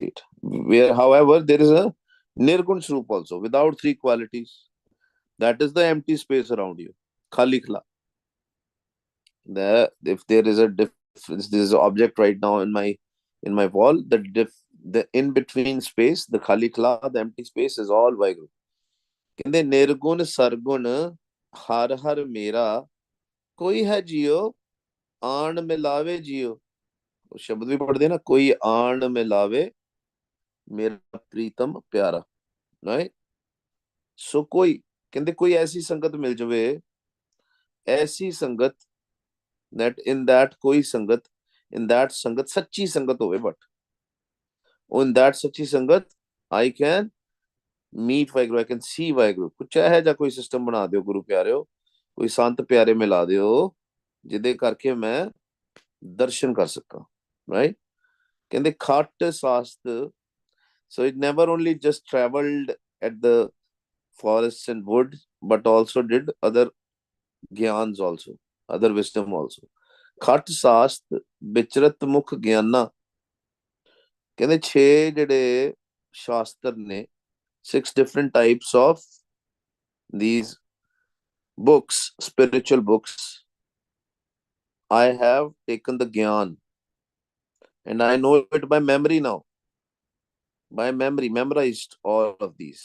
it. Where, however, there is a Nirgun Swarup also, without three qualities. That is the empty space around you. Khali khala. If there is a difference, there is an object right now in my wall. The in between space, the khali khala, the empty space is all Vaheguru. ਕਹਿੰਦੇ ਨਿਰਗੁਣ ਸਰਗੁਣ ਹਰ ਹਰ ਮੇਰਾ ਕੋਈ ਹੈ ਜਿਉ ਆਣ ਮਿਲਾਵੇ ਜਿਉ ਉਹ ਸ਼ਬਦ ਵੀ ਪੜਦੇ ਨਾ ਕੋਈ ਆਣ ਮਿਲਾਵੇ ਮੇਰਾ ਪ੍ਰੀਤਮ ਪਿਆਰਾ right ਸੋ ਕੋਈ ਕਹਿੰਦੇ ਕੋਈ ਐਸੀ ਸੰਗਤ ਮਿਲ ਜਾਵੇ ਐਸੀ ਸੰਗਤ that in that ਕੋਈ ਸੰਗਤ in that ਸੰਗਤ ਸੱਚੀ ਸੰਗਤ ਹੋਵੇ ਬਟ in that ਸੱਚੀ ਸੰਗਤ I can meet Waheguru I can see Waheguru ਕੁਛ ਹੈ ਜਾਂ ਕੋਈ ਸਿਸਟਮ ਬਣਾ ਦਿਓ ਗੁਰੂ ਪਿਆਰਿਓ ਕੋਈ ਸੰਤ ਪਿਆਰੇ ਮਿਲਾ ਦਿਓ ਜਿਹਦੇ ਕਰਕੇ ਮੈਂ ਦਰਸ਼ਨ ਕਰ ਸਕਾਂ right ਕਹਿੰਦੇ ਖੱਟ ਸਾਸਤ so it never only just traveled at the forests and woods but also did other gyans also other wisdom also ਖੱਟ ਸਾਸਤ ਵਿਚਰਤ ਮੁਖ ਗਿਆਨਾ ਕਹਿੰਦੇ 6 ਜਿਹੜੇ ਸ਼ਾਸਤਰ ਨੇ 6 different types of these books spiritual books I have taken the gyan and I know it by memory now by memory memorized all of these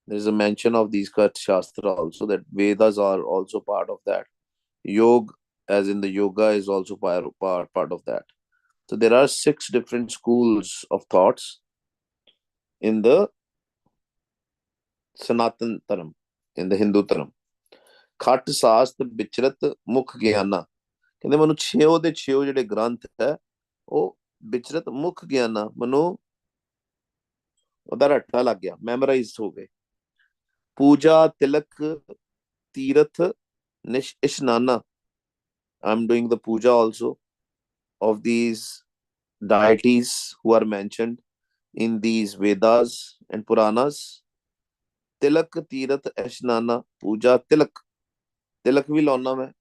there is a mention of these Khat Shastra also that Vedas are also part of that yoga as in the yoga is also part of that so there are 6 different schools of thoughts in the Sanatan Dharam in the Hindu Dharam ਖੱਟ ਸਾਸਤ ਵਿਚਰਤ ਮੁਖ ਗਿਆਨਾ ਕਹਿੰਦੇ ਮੈਨੂੰ 6 ਦੇ 6 ਜਿਹੜੇ ਗ੍ਰੰਥ ਹੈ ਉਹ ਵਿਚਰਤ ਮੁਖ ਗਿਆਨਾ ਮੈਨੂੰ ਉਹਦਾ ਰੱਟਾ ਲੱਗ ਗਿਆ ਮੈਮੋਰਾਈਜ਼ਡ ਹੋ ਗਏ ਪੂਜਾ ਤਿਲਕ ਤੀਰਥ ਇਸ਼ਨਾਨਾ I'm doing the puja also of these deities who are mentioned in these Vedas and Puranas. Tilak, Tirath, Ashnana, Puja, Tilak. Tilak भी launa मैं.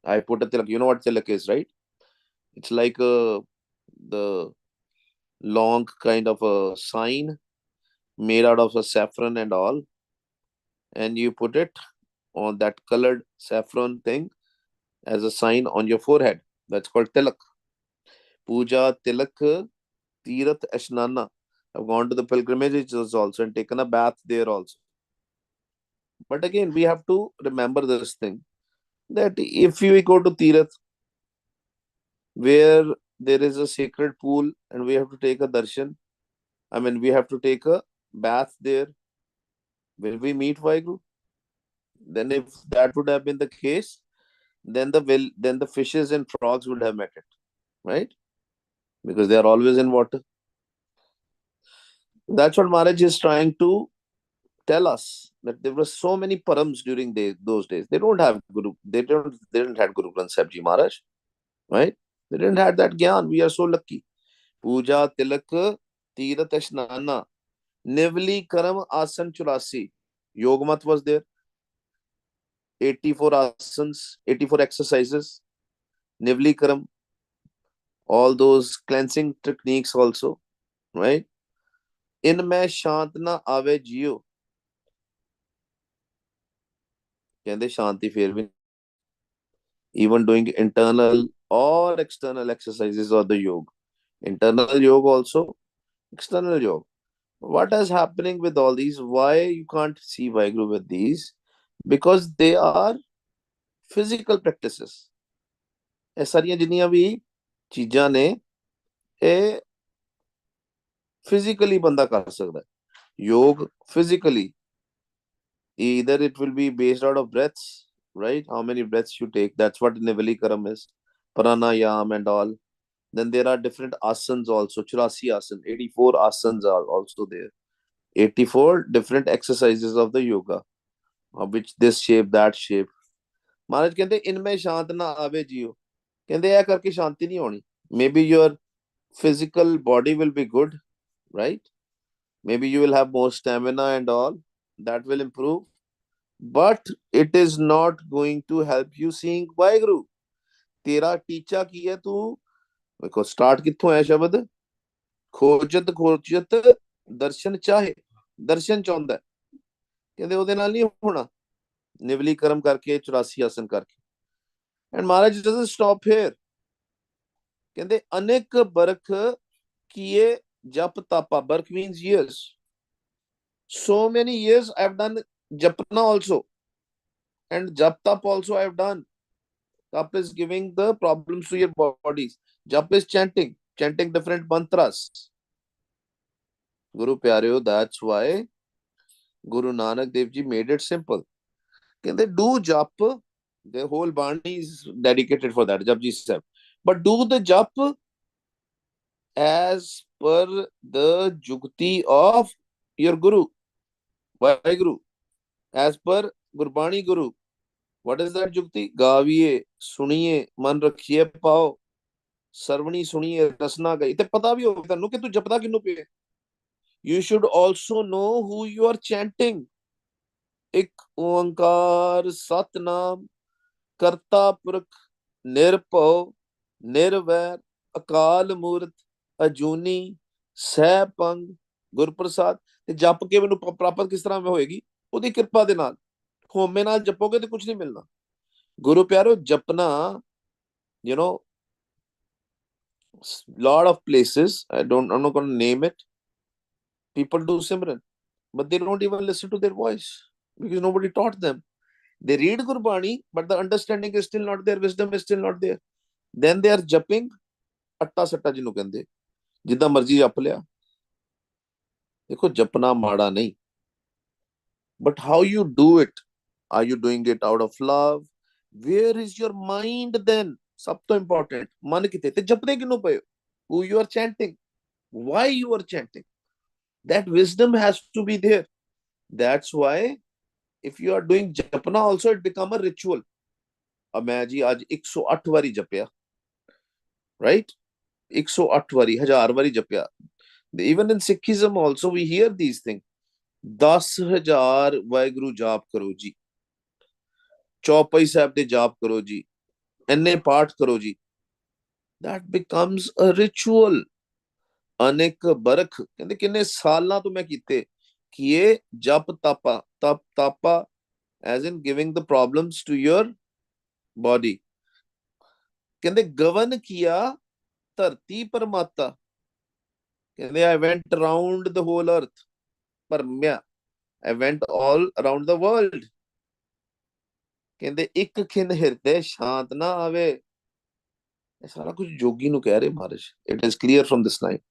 I put a tilak. You know what tilak is, right? It's like the long kind of a sign made out of a saffron and all. And you put it on that colored saffron thing as a sign on your forehead. That's called tilak. Puja, tilak, tirath, ashnana. I've gone to the pilgrimages also and taken a bath there also. But again, we have to remember this thing that if we go to tirath, where there is a sacred pool and we have to take a darshan, I mean, we have to take a bath there, will we meet Vaheguru? Then if that would have been the case, then the fishes and frogs would have met it, right? Because they are always in water. That's what Maharaj is trying to tell us, that there were so many params during those days. They don't have Guru, they didn't have Guru Granth Sahib Ji Maharaj, right? They didn't have that gyan. We are so lucky. Puja, tilak, tirath, ashnana, nivli, karam, asan, churasi. Yogmat was there. 84 asanas, 84 exercises, Nivli Karam, all those cleansing techniques also, right? इनमें शांत ना आवे जियो कहते शांति फिर भी even doing internal or external exercises or the yoga internal yoga also external yoga what is happening with all these why you can't see Vaheguru with these because they are physical practices ਇਹ ਸਾਰੀਆਂ ਜਿੰਨੀਆਂ ਵੀ ਚੀਜ਼ਾਂ ਨੇ ਇਹ physically ਬੰਦਾ ਕਰ ਸਕਦਾ ਯੋਗ physically either it will be based out of breaths right how many breaths you take that's what nivali karam is pranayam and all then there are different asanas also 84 asan 84 asanas are also there 84 different exercises of the yoga of which this shape that shape महाराज कहते इनमें शांत ना आवे जियो कहते यह करके शांति नहीं होनी maybe your physical body will be good right maybe you will have more stamina and all that will improve but it is not going to help you seeing Vaheguru तेरा टीचा की है तू देखो स्टार्ट कित्थों है शब्द ਖੋਜਤ ਖੋਜਤ ਦਰਸ਼ਨ ਚਾਹੇ, ਦਰਸ਼ਨ ਚਾਹੁੰਦਾ, ਕਹਿੰਦੇ ਉਹਦੇ ਨਾਲ ਨਹੀਂ ਹੋਣਾ, ਨਿਵਲੀ ਕਰਮ ਕਰਕੇ 84 ਆਸਨ ਕਰਕੇ। And Maharaj doesn't stop here, ਕਹਿੰਦੇ ਅਨੇਕ ਬਰਖ ਕੀਏ ਜਪ ਤਾਪਾ, ਬਰਖ means years, so many years I have done japna also, and jap tap also I have done. Tap is giving the problems to your bodies, jap is chanting, chanting different mantras. Guru pyareo, that's why Guru Nanak Dev Ji made it simple. Can they do jap? The whole bani is dedicated for that, Japji Sahib. But do the jap as per the jugti of your Guru, Waheguru, as per Gurbani Guru. What is that jugti? Gaviye, suniye, man rakhiye pao, ਸਰਵਣੀ ਸੁਣੀਏ ਰਸਨਾ ਗਈ, ਤੇ ਪਤਾ ਵੀ ਹੋਵੇ ਤੁਹਾਨੂੰ ਕਿ ਤੂੰ ਜਪਦਾ ਕਿਹਨੂੰ ਪਿਆ। You should also know who you are chanting. ਇੱਕ ਓੰਕਾਰ ਸਤਨਾਮ ਕਰਤਾ ਪੁਰਖ ਨਿਰਭਉ ਨਿਰਵੈਰ ਅਕਾਲ ਮੂਰਤ ਅਜੂਨੀ ਸਹਿਪੰਗ ਗੁਰਪ੍ਰਸਾਦ। ਤੇ ਜਪ ਕੇ ਮੈਨੂੰ ਪ੍ਰਾਪਤ ਕਿਸ ਤਰ੍ਹਾਂ ਹੋਏਗੀ? ਉਹਦੀ ਕਿਰਪਾ ਦੇ ਨਾਲ। ਹੋਮੇ ਨਾਲ ਜਪੋਗੇ ਤੇ ਕੁਝ ਨਹੀਂ ਮਿਲਣਾ। ਗੁਰੂ ਪਿਆਰੋ, ਜਪਨਾ, you know, lot of places, I'm not going to name it, people do Simran, but they don't even listen to their voice because nobody taught them. They read Gurbani, but the understanding is still not there, wisdom is still not there. Then they are jumping ਅੱਟਾ ਸੱਟਾ ਜਿਹਨੂੰ ਕਹਿੰਦੇ, ਜਿੱਦਾਂ ਮਰਜ਼ੀ ਜਪ ਲਿਆ। ਦੇਖੋ ਜਪਣਾ ਮਾੜਾ ਨਹੀਂ, but how you do it, are you doing it out of love? Where is your mind then? ਸਭ ਤੋਂ ਇੰਪੋਰਟੈਂਟ, ਮਨ ਕਿਤੇ, ਤੇ ਜਪਦੇ ਕਿਹਨੂੰ ਪਏ ਹੋ? Who you are chanting, why you are chanting, that wisdom has to be there. That's why if you are doing japna also, it become a ritual. अब मैं जी आज 108 ਵਾਰੀ ਜਪਿਆ, right? 108 ਵਾਰੀ, 1000 ਵਾਰੀ ਜਪਿਆ। Even in Sikhism also we hear these things. 10,000 Waheguru ਜਾਪ ਕਰੋ ਜੀ, ਚੌਪਈ ਸਾਹਿਬ ਦੇ ਜਾਪ ਕਰੋ ਜੀ, ਇੰਨੇ ਪਾਠ ਕਰੋ ਜੀ। That becomes a ritual. ਅਨੇਕ ਬਰਖ, ਕਹਿੰਦੇ ਕਿੰਨੇ ਸਾਲਾਂ ਤੋਂ ਮੈਂ ਕੀਤੇ, ਕੀਏ ਜਪ ਤਾਪਾ, ਤਪ ਤਾਪਾ as in giving the problems to your body. ਕਹਿੰਦੇ ਗਵਨ ਕੀਆ ਧਰਤੀ ਪਰਮਾਤਾ, ਕਹਿੰਦੇ I went around the whole earth, ਪਰਮਿਆ, I went all around the world. ਕਹਿੰਦੇ ਇੱਕ ਖਿਨ ਹਿਰਦੇ ਸ਼ਾਂਤ ਨਾ ਆਵੇ, ਇਹ ਸਾਰਾ ਕੁਝ ਜੋਗੀ ਨੂੰ ਕਹਿ ਰਹੇ ਮਹਾਰਾਜ। It is clear from this line.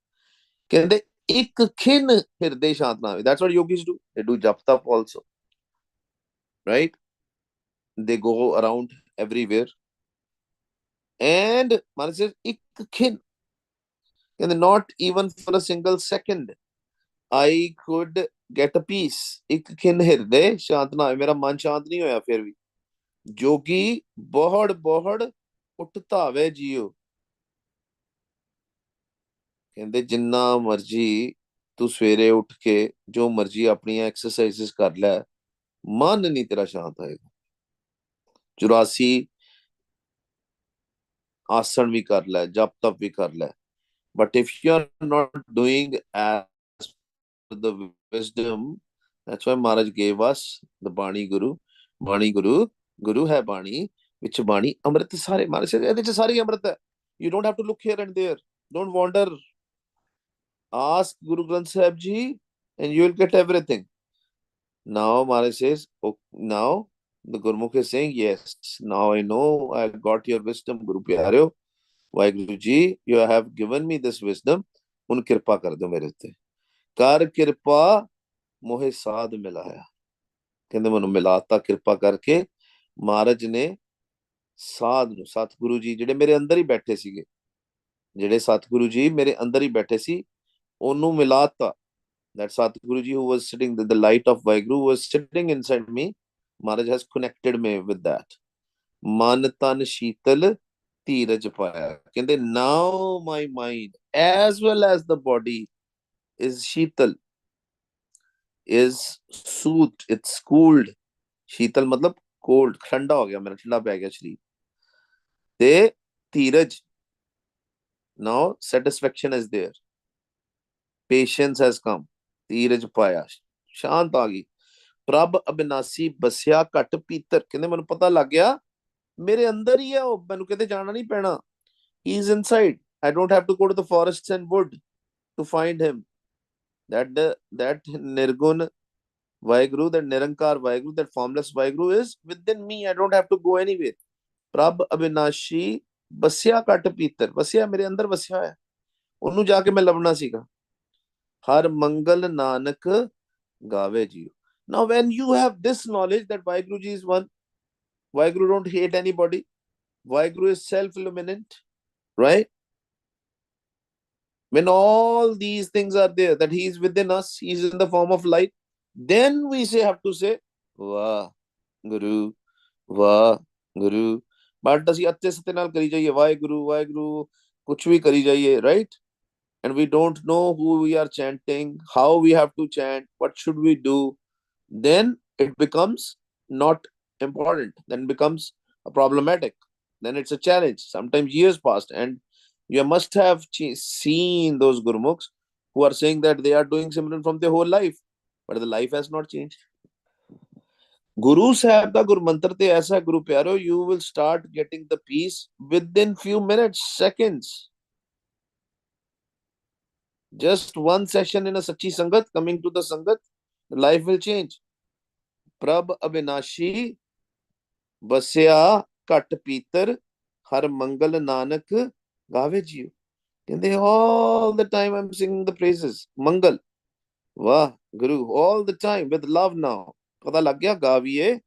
ਕਹਿੰਦੇ ਇੱਕ ਖਿਨ ਹਿਰਦੇ ਸ਼ਾਂਤ ਨਾ ਆਵੇ, that's what yogis do. They do jap tap also, right? They go around everywhere. And Maharaj says, ਇੱਕ ਖਿਨ, ਕਹਿੰਦੇ not even for a single second I could get a peace. ਇੱਕ ਖਿਨ ਹਿਰਦੇ ਸ਼ਾਂਤ ਨਾ ਹੋਏ, ਮੇਰਾ ਮਨ ਸ਼ਾਂਤ ਨਹੀਂ ਹੋਇਆ ਫਿਰ ਵੀ। ਜੋਗੀ ਬਹੁੜ ਬਹੁੜ ਉੱਠ ਧਾਵੇ ਜੀਓ, ਕਹਿੰਦੇ ਜਿੰਨਾ ਮਰਜੀ ਤੂੰ ਸਵੇਰੇ ਉੱਠ ਕੇ ਜੋ ਮਰਜੀ ਆਪਣੀਆਂ ਐਕਸਰਸਾਈਜ਼ਸ ਕਰ ਲੈ, ਮਨ ਨਹੀਂ ਤੇਰਾ ਸ਼ਾਂਤ ਹੋਏਗਾ। 84 ਆਸਣ ਵੀ ਕਰ ਲੈ, ਜਪ ਤਪ ਵੀ ਕਰ ਲੈ, but if you are not doing as the wisdom, that's why Maharaj gave us the Bani Guru. Bani Guru, Guru hai Bani, which Bani Amrit sare, Maharaj says ਇਹਦੇ ਚ ਸਾਰੀ ਅੰਮ੍ਰਿਤ ਹੈ। You don't have to look here and there, don't wander, ask Guru Granth Sahib Ji and you will get everything. Now Maharaj says, oh, now the Gurmukh is saying, yes, now I know I got your wisdom, Guru Pyareo, Waheguru Ji, you have given me this wisdom, ਹੁਣ ਕਿਰਪਾ ਕਰ ਦਿਓ ਮੇਰੇ ਉੱਤੇ, ਕਰ ਕਿਰਪਾ ਮੋਹਿ ਸਾਧ ਮਿਲਾਇਆ। ਕਹਿੰਦੇ ਮੈਨੂੰ ਮਿਲਾਤਾ ਕਿਰਪਾ ਕਰਕੇ। ਮਹਾਰਾਜ ਨੇ ਸਾਧ ਨੂੰ, ਸਤਿਗੁਰੂ ਜੀ ਜਿਹੜੇ ਮੇਰੇ ਅੰਦਰ ਹੀ ਬੈਠੇ ਸੀਗੇ, ਜਿਹੜੇ ਸਤਿਗੁਰੂ ਜੀ ਮੇਰੇ ਅੰਦਰ ਹੀ ਬੈਠੇ ਸੀ, ਉਹਨੂੰ ਮਿਲਾਤਾ। That Satguru Ji who was sitting, the light of Waheguru was sitting inside me, Maharaj has connected me with that. Man tan sheetal ਧੀਰਜ ਪਾਇਆ, ਕਹਿੰਦੇ now my mind as well as the body is sheetal, is soothed, it's cooled. sheetal ਮਤਲਬ cold, ਠੰਡਾ ਹੋ ਗਿਆ, ਮੇਰਾ ਠੰਡਾ ਪੈ ਗਿਆ ਸ਼ਰੀਰ। ਤੇ ਧੀਰਜ, now satisfaction is there. Patience has come. ਧੀਰਜ ਪਾਇਆ, ਸ਼ਾਂਤ ਆ ਗਈ। ਪ੍ਰਭ ਅਬਿਨਾਸੀ ਬਸਿਆ ਘਟ ਪੀਤਰ, ਕਹਿੰਦੇ ਮੈਨੂੰ ਪਤਾ ਲੱਗ ਗਿਆ ਮੇਰੇ ਅੰਦਰ ਹੀ ਹੈ ਉਹ, ਮੈਨੂੰ ਕਿਤੇ ਜਾਣਾ ਨਹੀਂ ਪੈਣਾ। He is inside. I don't have to go to the forests and wood to find him. That Nirgun Vaheguru, that Nirankar Vaheguru, that formless Vaheguru is within me. I don't have to go anywhere. Prabh Abhinashi Basya Kat Pitar. Basya mere andar basya hai. ਉਹਨੂੰ ਜਾ ਕੇ ਮੈਂ ਲੱਭਣਾ ਸੀਗਾ। ਹਰ ਮੰਗਲ ਨਾਨਕ ਗਾਵੇ JIO. Now when you have this knowledge that Vaheguru Ji is one, Vaheguru don't hate anybody, Vaheguru is self-illuminant, right? When all these things are there, that he is within us, he is in the form of light, then we have to say, Vah Guru, Vah Guru. But ਅਸੀਂ ਅੱਤੇ ਸਤੇ ਨਾਲ ਕਰੀ ਜਾਈਏ ਵਾਹਿਗੁਰੂ ਵਾਹਿਗੁਰੂ, ਕੁਛ ਵੀ ਕਰੀ ਜਾਈਏ, right? And we don't know who we are chanting, how we have to chant, what should we do, then it becomes not important, then becomes problematic, then it's a challenge. Sometimes years passed and you must have seen those gurmukhs who are saying that they are doing Simran from their whole life, but the life has not changed. Guru Sahib da Guru Mantra te aisa Guru Pyaro, you will start getting the peace within few minutes, seconds. Just one session in a Sachi Sangat, coming to the Sangat, life will change. Prabh Abhinashi Basya Kat Pitar Har Mangal Nanak Gave Jiyo. And they all the time I'm singing the praises. Mangal, Vah Guru, all the time with love now. Pata lag gaya, gaviye,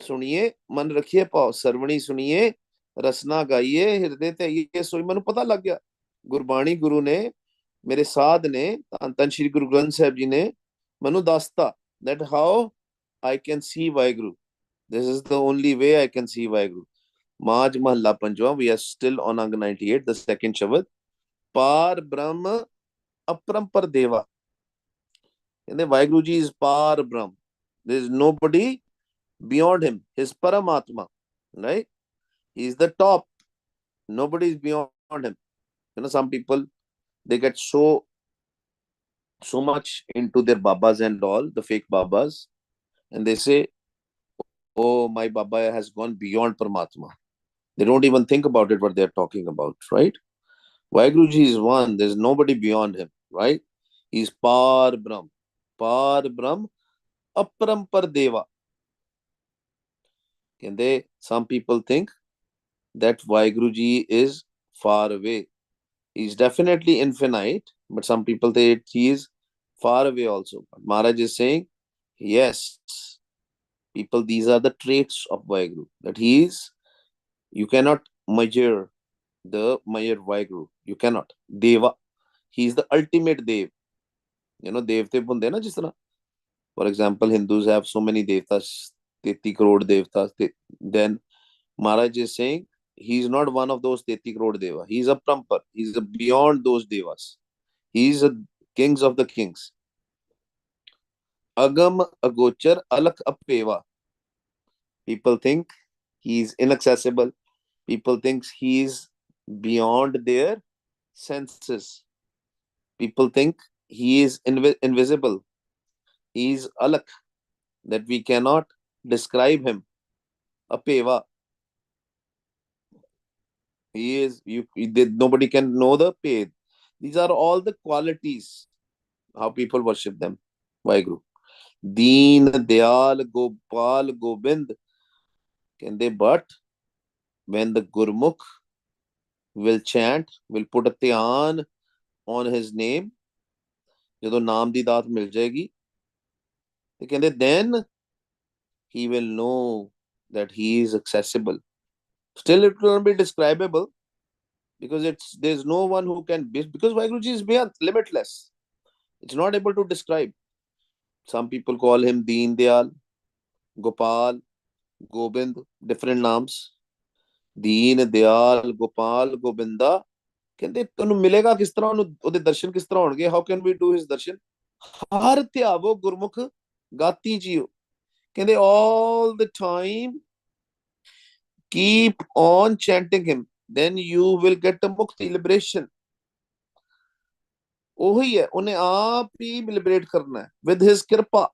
suniye, man rakhiye paao, sarvani suniye, rasna gaiye, hirde te ye soi, manu pata lag gaya. Gurbani Guru ne, ਮੇਰੇ ਸਾਧ ਨੇ, ਧੰਨ ਸ਼੍ਰੀ ਗੁਰੂ ਗ੍ਰੰਥ ਸਾਹਿਬ ਜੀ ਨੇ ਮੈਨੂੰ ਦੱਸਤਾ that how I can see Vaheguru. This is the only way I can see Vaheguru. Maaj Mahalla Panjwa, we are still on Ang 98, the second Shabad. Par Brahm Aparampar Deva. And the Vaheguru Ji is Par Brahm. There is nobody beyond him. His Paramatma, right? He is the top. Nobody is beyond him. You know, some people, they get so much into their babas and all, the fake babas, and they say, oh, my baba has gone beyond Paramatma. They don't even think about it, what they're talking about, right? Vaheguru Ji is one, there's nobody beyond him, right? He's Par Brahm. Par Brahm Aparampar Deva. And some people think that Vaheguru Ji is far away. He's definitely infinite, but some people say he is far away also. But Maharaj is saying, yes, people, these are the traits of Vaheguru. That he is, you cannot measure the Vaheguru. You cannot. Deva. He is the ultimate Dev. You know, Devte bunde na jis tarah. For example, Hindus have so many Devtas, 30 crore Devtas. Then Maharaj is saying, he is not one of those 30 crore Deva. He is a Prampar. He is beyond those Devas. He is a kings of the kings. Agam Agochar Alak Apeva. People think he is inaccessible. People think he is beyond their senses. People think he is invisible. He is Alak, that we cannot describe him. Apeva. He is, nobody can know the paid. These are all the qualities, how people worship them. Vaheguru. Deen, Dayal, Gopal, Gobind. But when the Gurmukh will chant, will put a dhyan on his name, ਜਦੋਂ ਨਾਮ ਦੀ ਦਾਤ ਮਿਲ ਜਾਏਗੀ, ਤੇ ਕਹਿੰਦੇ then he will know that he is accessible. Still it will not be describable, because there's no one who can, because Vaheguru Ji is beyond, limitless. It's not able to describe. Some people call him Deen Dayal, Gopal, Gobind, different names. Deen Dayal, Gopal, Gobinda. ਕਹਿੰਦੇ ਤੁਹਾਨੂੰ ਮਿਲੇਗਾ ਕਿਸ ਤਰ੍ਹਾਂ, ਉਹਨੂੰ ਉਹਦੇ ਦਰਸ਼ਨ ਕਿਸ ਤਰ੍ਹਾਂ ਹੋਣਗੇ? How can we do his darshan? Har ਧਿਆਵੋ Gurmukh ਗਾਤੀ JIO. ਕਹਿੰਦੇ all the time keep on chanting him, then you will get the mukti, liberation. ਉਹੀ ਹੈ, ਉਹਨੇ ਆਪ ਹੀ ਲਿਬਰੇਟ ਕਰਨਾ ਹੈ ਵਿਦ ਹਿਸ ਕਿਰਪਾ,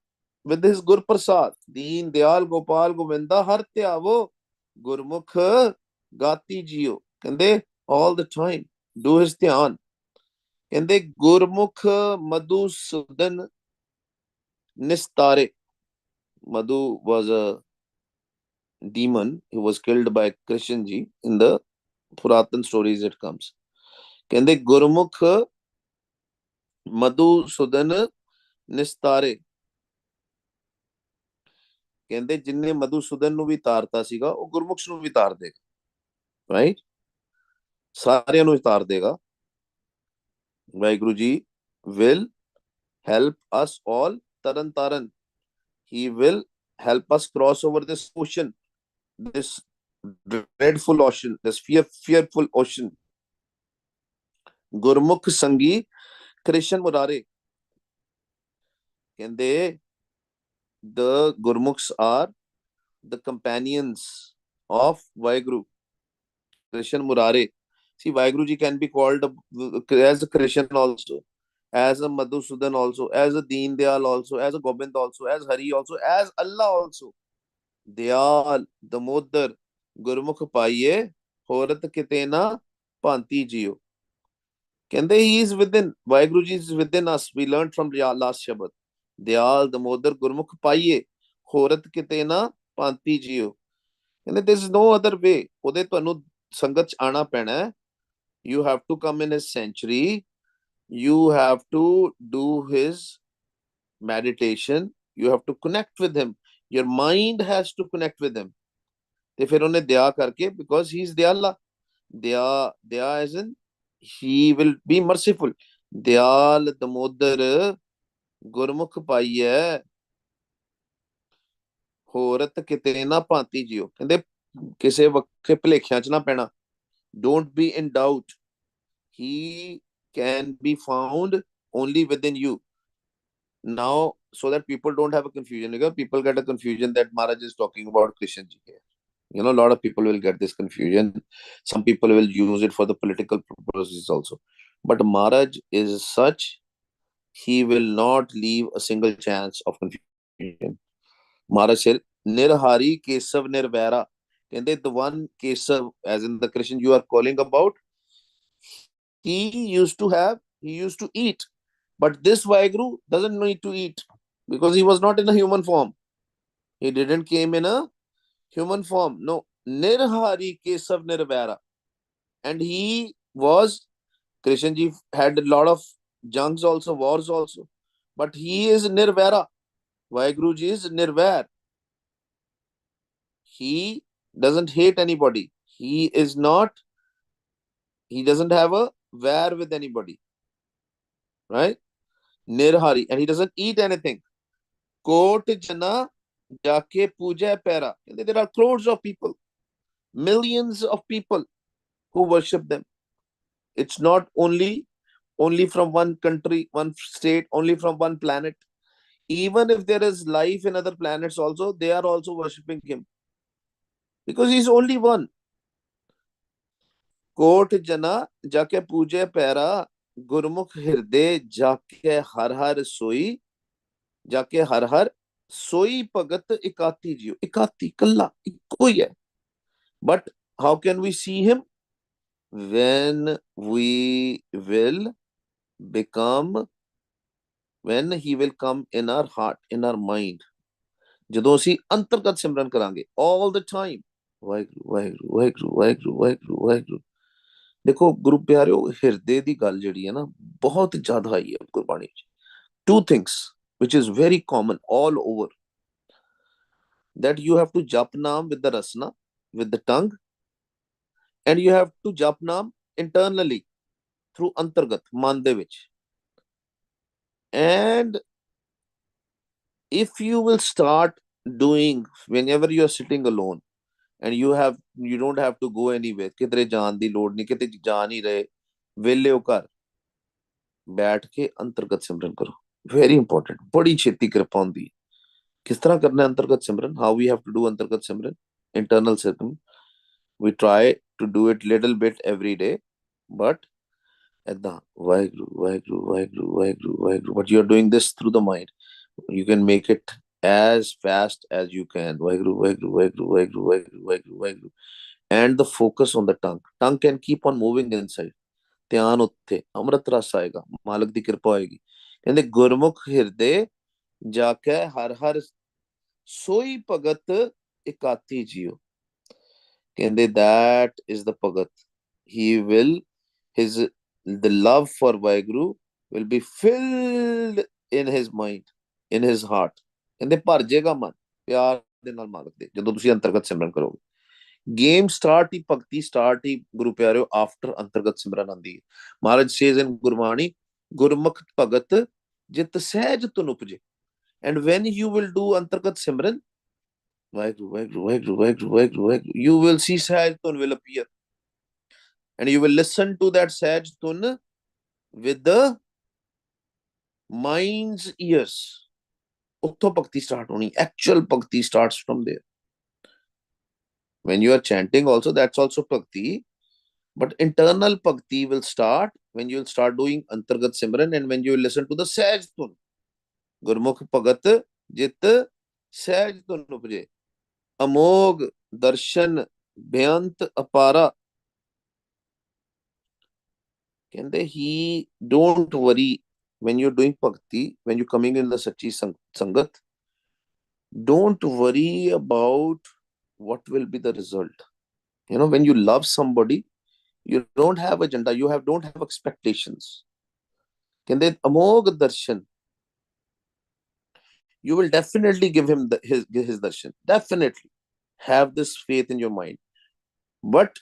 ਵਿਦ ਹਿਸ ਗੁਰ ਪ੍ਰਸਾਦ। ਦੀਨ ਦਿਆਲ ਗੋਪਾਲ ਗੋਵਿੰਦਾ ਹਰ ਧਿਆਵੋ, ਗੁਰਮੁਖ ਗਾਤੀ ਜੀਓ। ਕਹਿੰਦੇ all the time do his ਧਿਆਨ। ਕਹਿੰਦੇ ਗੁਰਮੁਖ Madhusudan ਨਿਸਤਾਰੇ। Madhu was a demon who was killed by Krishan ji in the Puratan stories it comes। ਕਹਿੰਦੇ ਗੁਰਮੁਖ ਮਧੂਸੂਦਨ ਨਿਸਤਾਰੇ। ਕਹਿੰਦੇ ਜਿੰਨੇ ਮਧੂਸੂਦਨ ਨੂੰ ਵੀ ਤਾਰਤਾ ਸੀਗਾ ਉਹ ਗੁਰਮੁਖ ਨੂੰ ਵੀ ਤਾਰ ਦੇਗਾ, ਰਾਈਟ, ਸਾਰਿਆਂ ਨੂੰ ਤਾਰ ਦੇਗਾ। Waheguru ji will help us all taran taran, he will help us cross over this ocean, this dreadful ocean, this fearful ocean। ਗੁਰਮੁਖ ਸੰਗੀ ਕ੍ਰਿਸ਼ਨ ਮੁਰਾਰੇ। ਕਹਿੰਦੇ the Gurmukhs are the companions of Waheguru, Krishan Murare। See, Waheguru ji can be called as a Krishan also, as a Madhusudan also, as a Deen Dayal also, as a Gobind also, as Hari also, as Allah also। Dayal, Damodar, Gurmukh paiye, Horat kite na Panti jiyo। ਕਹਿੰਦੇ he is within, Waheguru ji is within us। We learned from the last Shabad। ਦਿਆਲ ਦਮੋਦਰ ਗੁਰਮੁਖ ਪਾਈਏ, ਹੋਰਤ ਕਿਤੇ ਨਾ ਭਾਂਤੀ JIO. ਕਹਿੰਦੇ there is no other way। ਉਹਦੇ ਤੁਹਾਨੂੰ ਸੰਗਤ ਚ ਆਣਾ ਪੈਣਾ ਹੈ। You have to come in his sanctuary, you have to do his meditation, you have to connect with him, your mind has to connect with him। ਤੇ ਫਿਰ ਉਹਨੇ ਦਇਆ ਕਰਕੇ, because he is ਦਿਆਲਾ, ਦਇਆ as in he will be merciful। ਦਿਆਲ ਦਮੋਦਰ ਗੁਰਮੁਖ ਪਾਈਐ, ਹੋਰਤ ਕਿਤੇ ਨਾ ਭਾਂਤੀ ਜਿਓ। ਕਹਿੰਦੇ ਕਿਸੇ ਵਕਤ ਭੁਲੇਖਿਆਂ ਚ ਨਾ ਪੈਣਾ। Don't be in doubt, he can be found only within you। Now, so that people don't have a confusion, because people get a confusion that Maharaj is talking about Krishna ji here। You know, a lot of people will get this confusion। Some people will use it for the political purposes also, but Maharaj is such, he will not leave a single chance of confusion। Maharaj said, Nirhari Kesav Nirvaira। ਕਹਿੰਦੇ the one Kesav, as in the Krishna you are calling about, he used to eat, but this Vaheguru doesn't need to eat, because he was not in a human form। He didn't came in a human form, no। Nirhari Kesav Nirvaira, and he was, Krishna ji had a lot of jungs also, wars also, but he is Nirvaira। Vaheguru ji is Nirvair, he doesn't hate anybody, he doesn't have a war with anybody, right? Nirhari, and he doesn't eat anything। Kot jana jaake puja pera। There are crores of people, millions of people who worship them। It's not only from one country, one state, only from one planet। Even if there is life in other planets also, they are also worshipping him, because he's only one। ਕੋਟ ਜਨਾ ਜਾਕੇ ਪੂਜੇ ਪੈਰਾ, ਗੁਰਮੁਖ ਹਿਰਦੇ ਜਾਕੇ ਹਰ ਹਰ ਸੋਈ, ਜਾਕੇ ਹਰ ਹਰ ਸੋਈ ਭਗਤ ਇਕਾਤੀ JIO. ਇਕਾਤੀ, ਕੱਲਾ, ਇੱਕੋ ਹੀ ਹੈ। But how can we see him? When we will become, when he will come in our heart, in our mind। ਜਦੋਂ ਅਸੀਂ ਅੰਤਰਗਤ ਸਿਮਰਨ ਕਰਾਂਗੇ all the time, Waheguru Waheguru Waheguru Waheguru Waheguru Waheguru. ਦੇਖੋ ਗੁਰੂ ਪਿਆਰਿਓ, ਹਿਰਦੇ ਦੀ ਗੱਲ ਜਿਹੜੀ ਹੈ ਨਾ ਬਹੁਤ ਜ਼ਿਆਦਾ ਆਈ ਹੈ ਗੁਰਬਾਣੀ ਚ। Two things which is very common all over, that you have to jap naam with the rasna, with the tongue, and you have to jap naam internally through antargat, man de vich। And if you will start doing whenever you are sitting alone, and you don't have to go anywhere, ਕਿਧਰੇ ਜਾਣ ਦੀ ਲੋੜ ਨਹੀਂ, ਕਿਤੇ ਜਾ ਨਹੀਂ ਰਹੇ, ਵਿਹਲੇ ਹੋ ਘਰ ਬੈਠ ਕੇ ਅੰਤਰਗਤ ਸਿਮਰਨ ਕਰੋ। ਵੈਰੀ ਇੰਪੋਰਟੈਂਟ, ਬੜੀ ਛੇਤੀ ਕਿਰਪਾ ਹੁੰਦੀ। ਕਿਸ ਤਰ੍ਹਾਂ ਕਰਨਾ ਅੰਤਰਗਤ ਸਿਮਰਨ? How we have to do ਅੰਤਰਗਤ ਸਿਮਰਨ, ਇੰਟਰਨਲ ਸਿਮਰਨ। We try to do it little bit every day, but ਏਦਾਂ Waheguru Waheguru Waheguru Waheguru Waheguru, but you're doing this through the mind. You can make it as fast as you can. Waheguru, Waheguru, Waheguru, Waheguru, Waheguru, Waheguru, Waheguru. And the focus on the tongue. Tongue can keep on moving inside. ਧਿਆਨ ਉੱਥੇ ਅੰਮ੍ਰਿਤ ਰਸ ਆਏਗਾ, ਮਾਲਕ ਦੀ ਕਿਰਪਾ ਹੋਏਗੀ। ਕਹਿੰਦੇ ਗੁਰਮੁਖ ਹਿਰਦੇ ਜਾ ਕੇ ਹਰ ਹਰ ਸੋਈ ਭਗਤ ਇਕਾਤੀ ਜੀਓ। ਕਹਿੰਦੇ that is the Bhagat, he will, his, the love for Waheguru will be filled in his mind, in his heart। ਕਹਿੰਦੇ ਭਰ ਜਾਏਗਾ ਮਨ ਪਿਆਰ ਦੇ ਨਾਲ ਮਾਲਕ ਦੇ, ਜਦੋਂ ਤੁਸੀਂ ਅੰਤਰਗਤ ਸਿਮਰਨ ਕਰੋਗੇ। ਗੇਮ ਸਟਾਰਟ ਹੀ, ਭਗਤੀ ਸਟਾਰਟ ਹੀ ਗੁਰੂ ਪਿਆਰਿਓ ਆਫਟਰ ਅੰਤਰਗਤ ਸਿਮਰਨ ਆਂਦੀ ਹੈ। ਮਹਾਰਾਜ ਸੇਜ਼ ਇਨ ਗੁਰਬਾਣੀ, ਗੁਰਮੁਖ ਭਗਤ ਜਿਤ ਸਹਿਜ ਤੁਨ ਉਪਜੇ। And when you will do ਅੰਤਰਗਤ ਸਿਮਰਨ, Waheguru Waheguru Waheguru Waheguru Waheguru Waheguru, you will see ਸਹਿਜ ਤੁਨ will appear, and you will listen to that ਸਹਿਜ ਤੁਨ with the mind's ears। ਉੱਥੋਂ ਭਗਤੀ ਸਟਾਰਟ ਹੋਣੀ, actual ਭਗਤੀ starts from there। When you are chanting also, that's also bhakti, but internal bhakti will start when you will start doing antargat simran, and when you will listen to the sahaj tun, gurmukh bhagat jit sahaj tun upje, amog darshan bhyant apara। Kende he, don't worry when you're doing bhakti, when you're coming in the sachi sangat, don't worry about what will be the result। You know, when you love somebody, you don't have agenda, you don't have expectations। Kende amog darshan, you will definitely give him his darshan, definitely have this faith in your mind, but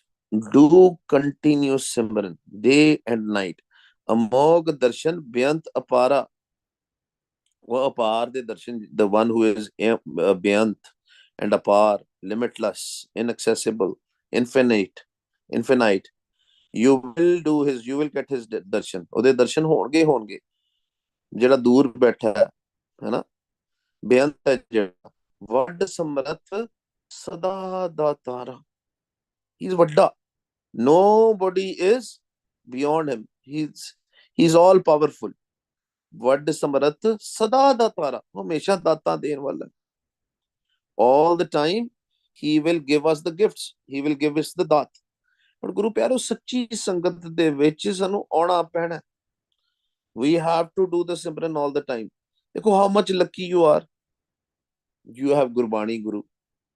do continuous simran day and night। amog darshan byant apara, wo apar de darshan, the one who is byant and apar, limitless, inaccessible, infinite, you will do his, you will get his darshan। ਉਹਦੇ ਦਰਸ਼ਨ ਹੋਣਗੇ ਜਿਹੜਾ ਦੂਰ ਬੈਠਾ ਹੈ ਨਾ, ਬੇਅੰਤ ਹੈ ਜਿਹੜਾ, ਵੱਡ ਸਮਰਥ ਸਦਾ ਦਾ ਤਾਰਾ। he is ਵੱਡਾ, nobody is beyond him, he's all powerful। ਵੱਡ ਸਮਰਥ ਸਦਾ ਦਾ ਤਾਰਾ, ਹਮੇਸ਼ਾ ਦਾਤਾਂ ਦੇਣ ਵਾਲਾ। all the time he will give us the gifts, he will give us the ਦਾਤ। ਪਰ ਗੁਰੂ ਪਿਆਰੋ ਸੱਚੀ ਸੰਗਤ ਦੇ ਵਿੱਚ ਸਾਨੂੰ ਆਉਣਾ ਪੈਣਾ। we have to do the simran all the time। ਦੇਖੋ how much lucky you are, you have Gurbani Guru,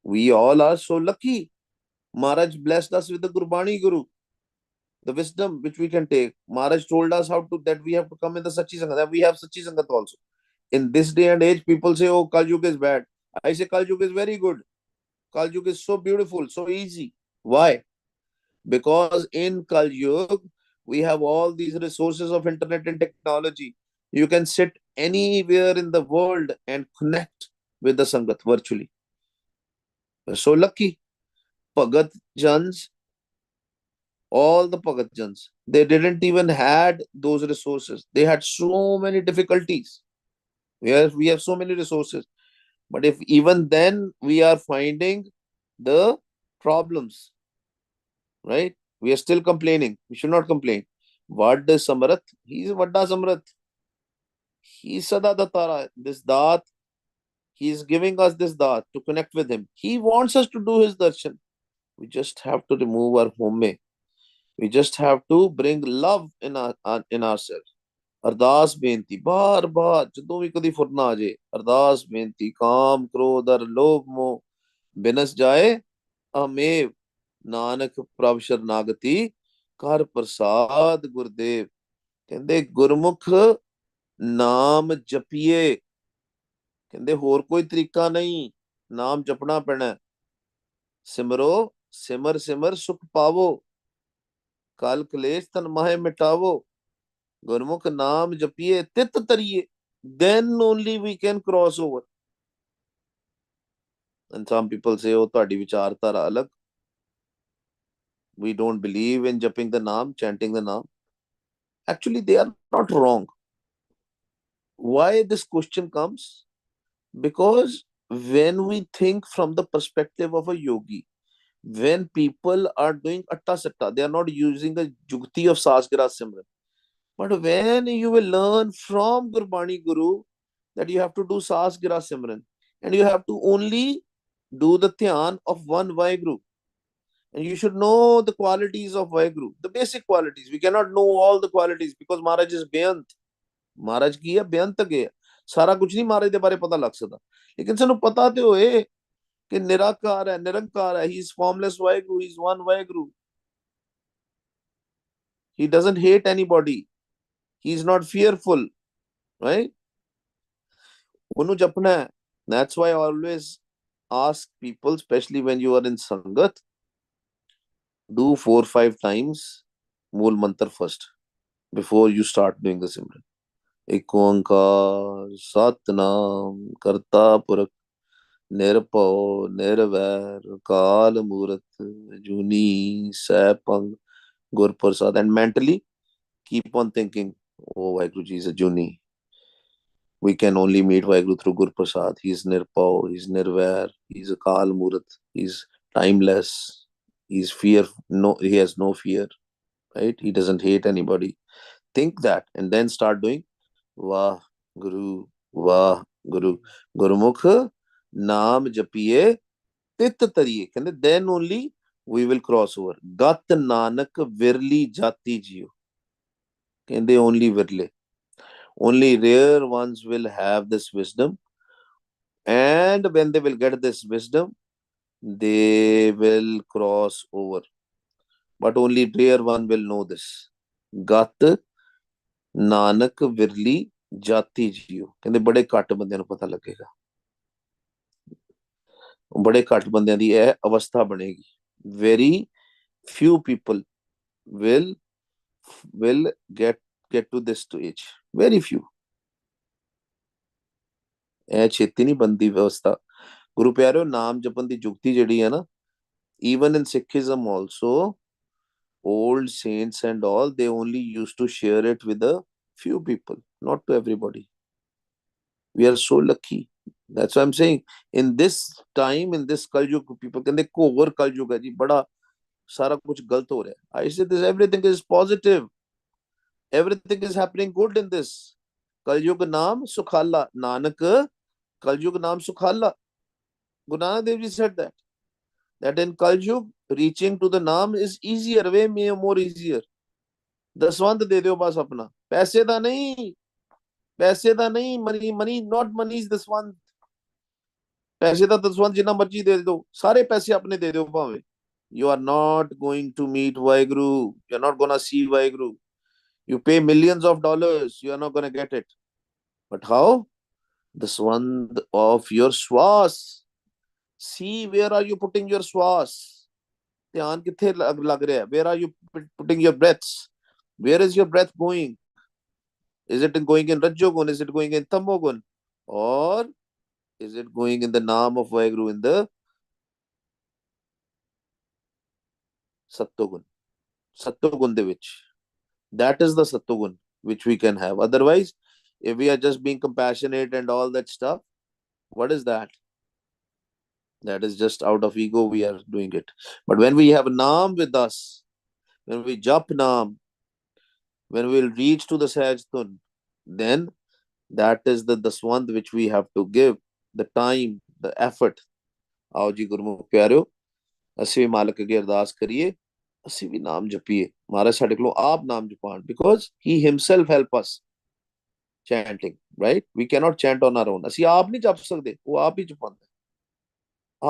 we all are so lucky। Maharaj blessed us with the Gurbani Guru, the wisdom which we can take। Maharaj told us how to, that we have to come in the Sachi Sangat, that we have Sachi Sangat also। In this day and age, people say, oh, Kal Yuga is bad, I say Kal Yuga is very good, Kal Yuga is so beautiful, so easy। Why? Because in Kal Yuga we have all these resources of internet and technology, you can sit anywhere in the world and connect with the Sangat virtually। We're so lucky। Bhagat Jans, all the Bhagat Jans, they didn't even had those resources, they had so many difficulties। We have so many resources, but if even then we are finding the problems, right, we are still complaining, we should not complain। Vad Samrat, he is Vadda Samrat, he is Sada Datara, this Dat, he is giving us this Dat to connect with him, he wants us to do his darshan। We just have to remove our home, we just have to bring love in ourselves। ਅਰਦਾਸ ਬੇਨਤੀ ਬਾਰ ਬਾਰ, ਜਦੋਂ ਵੀ ਕਦੀ ਫੁਰਨਾ ਆ ਜੇ, ਅਰਦਾਸ ਬੇਨਤੀ, ਕਾਮ ਕ੍ਰੋਧ ਅਰ ਲੋਭ ਮੋਹ ਬਿਨਸ ਜਾਏ ਅਮੇਵ, ਨਾਨਕ ਪ੍ਰਭ ਸ਼ਰਨਾਗਤੀ ਕਰ ਪ੍ਰਸਾਦ ਗੁਰਦੇਵ। ਕਹਿੰਦੇ ਗੁਰਮੁਖ ਨਾਮ ਜਪੀਏ, ਕਹਿੰਦੇ ਹੋਰ ਕੋਈ ਤਰੀਕਾ ਨਹੀਂ, ਨਾਮ ਜਪਣਾ ਪੈਣਾ। ਸਿਮਰੋ ਸਿਮਰ ਸਿਮਰ ਸੁਖ ਪਾਵੋ, ਕਲ ਕਲੇਸ਼ ਤਨ ਮਾਹੇ ਮਿਟਾਵੋ। ਗੁਰਮੁਖ ਨਾਮ ਜਪੀਏ ਤਿਤ ਤਰੀਏ, then only we can cross over। and some people say, oh, ਤੁਹਾਡੀ ਵਿਚਾਰਧਾਰਾ ਅਲੱਗ, we don't believe in juping the naam, chanting the naam। actually they are not wrong। why this question comes? Because when we think from the perspective of a yogi, when people are doing atta satta, they are not using the jukti of Sasgira Simran, But when you will learn from Gurbani Guru that you have to do Sas Gira Simran and you have to only do the Dhyan of one Waheguru, and you should know the qualities of Waheguru, the basic qualities. We cannot know all the qualities because Maharaj is Beyant. Maharaj की है बेअंत तक है, सारा कुछ नहीं महाराज दे बारे पता लग सकता, लेकिन सानू पता ते होए कि निराकार है, निरंकार है, he is formless Waheguru, he is one Waheguru. He doesn't hate anybody, he is not fearful, right? ਉਹਨੂੰ ਜਪਣਾ ਹੈ. That's why I always ask people, especially when you are in Sangat, do 4-5 times Mool Mantra first before you start doing the Simran. एक ओंकार सतनाम करता पुरख निरभव निर्वैर काल मूरत जूनी सैभं गुर प्रसाद, and mentally keep on thinking, oh Vaheguru ji is a juni, we can only meet Vaheguru through Guru Prasad. He is Nirpau, he is Nirvair, he is a Kal Murat, he is timeless, he is fear, no, he has no fear, right? He doesn't hate anybody. Think that and then start doing Vah Guru, Vah Guru, Gurumukh Naam Japiye Tit Tariye. Then only we will cross over. Gat Nanak Virli Jati Jiyo. Only Virle. Only rare ones will have this wisdom, and when they will get this wisdom, they will cross over. But only rare one will know this. Gat Nanak Virli Jati Jiyo. ਕਹਿੰਦੇ ਬੜੇ ਘੱਟ ਬੰਦਿਆਂ ਨੂੰ ਪਤਾ ਲੱਗੇਗਾ, ਬੜੇ ਘੱਟ ਬੰਦਿਆਂ ਦੀ ਇਹ ਅਵਸਥਾ ਬਣੇਗੀ. Very few people will get to this stage. Very few. ਇਹ ਛੇਤੀ ਨਹੀਂ ਬੰਦੀ ਵਿਵਸਥਾ. ਗੁਰੂ ਪਿਆਰਿਓ, ਨਾਮ ਜਪਣ ਦੀ ਜੁਗਤੀ ਜਿਹੜੀ ਹੈ ਨਾ, even in Sikhism also, old saints and all, they only used to share it with a few people, not to everybody. We are so lucky. That's why I'm saying, in this time, in this Kaljug, people ਕਹਿੰਦੇ ਘੋਰ ਕਲਯੁਗ ਹੈ ਜੀ, ਬੜਾ ਸਾਰਾ ਕੁਝ ਗਲਤ ਹੋ ਰਿਹਾ. I say this, everything is positive. Everything is happening good in this. Kaljug naam sukhala. Nanak, Kaljug naam sukhala. Guru Nanak Dev Ji said that in Kaljug, reaching to the naam is easier, way more easier. दसवंत दे दो बस अपना, पैसे दा नहीं, पैसे दा नहीं, money not money is दसवंत. पैसे दा दसवंत जिन्ना मर्जी दे दो, सारे पैसे अपने दे दो भावे. You are not going to meet Waheguru. You are not going to see Waheguru. You pay millions of dollars, you are not going to get it. But how? The swand of your swas. See, where are you putting your swas? Dhyan kithe lag raha hai? Where are you putting your breaths? Where is your breath going? Is it going in Rajogun? Is it going in Tamogun? Or is it going in the Naam of Waheguru, in the Sattogun? Sattogun de vich. That is the Sattogun which we can have. Otherwise, if we are just being compassionate and all that stuff, what is that? That is just out of ego we are doing it. But when we have Naam with us, when we jap Naam, when we will reach to the Sahajtun, then that is the daswant which we have to give, the time, the effort. आओ जी गुरमुख प्यारिओ, ਅਸੀਂ ਵੀ ਮਾਲਕ ਅੱਗੇ ਅਰਦਾਸ ਕਰੀਏ, ਅਸੀਂ ਵੀ ਨਾਮ ਜਪੀਏ. ਮਹਾਰਾਜ ਸਾਡੇ ਕੋਲੋਂ ਆਪ ਨਾਮ Japan, because he himself help us chanting, right? We cannot chant on our own. ਅਸੀਂ ਆਪ ਨਹੀਂ ਜਪ ਸਕਦੇ, ਉਹ ਆਪ ਹੀ ਜਪਾਉਂਦਾ,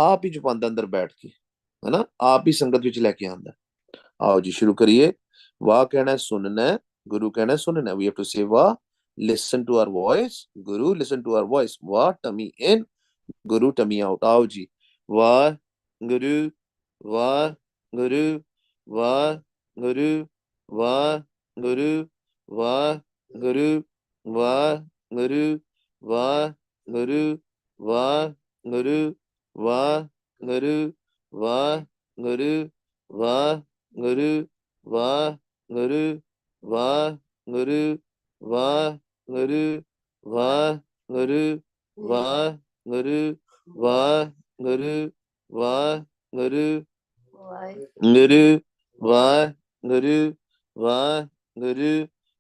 ਆਪ ਹੀ ਜਪਾਉਂਦਾ ਅੰਦਰ ਬੈਠ ਕੇ, ਹੈ ਨਾ, ਆਪ ਹੀ ਸੰਗਤ ਵਿੱਚ ਲੈ ਕੇ ਆਉਂਦਾ. आओ जी शुरू करिए. वाह कहना है सुनना है, गुरु कहना है सुनना है. We have to say वाह, listen to our voice. Guru, listen to our voice. वाह, tummy in, Guru, tummy out. आओ जी. वाह गुरु, वाह गुरु, वाह गुरु, वाह गुरु, वाह गुरु, वाह गुरु, वाह गुरु, वाह गुरु, वाह गुरु, वाह गुरु, वाह गुरु, वाह गुरु, वाह गुरु, वाह गुरु, वाह गुरु, वाह गुरु, वाह गुरु, वाह गुरु, गुरु, वाह गुरु, वाह गुरु,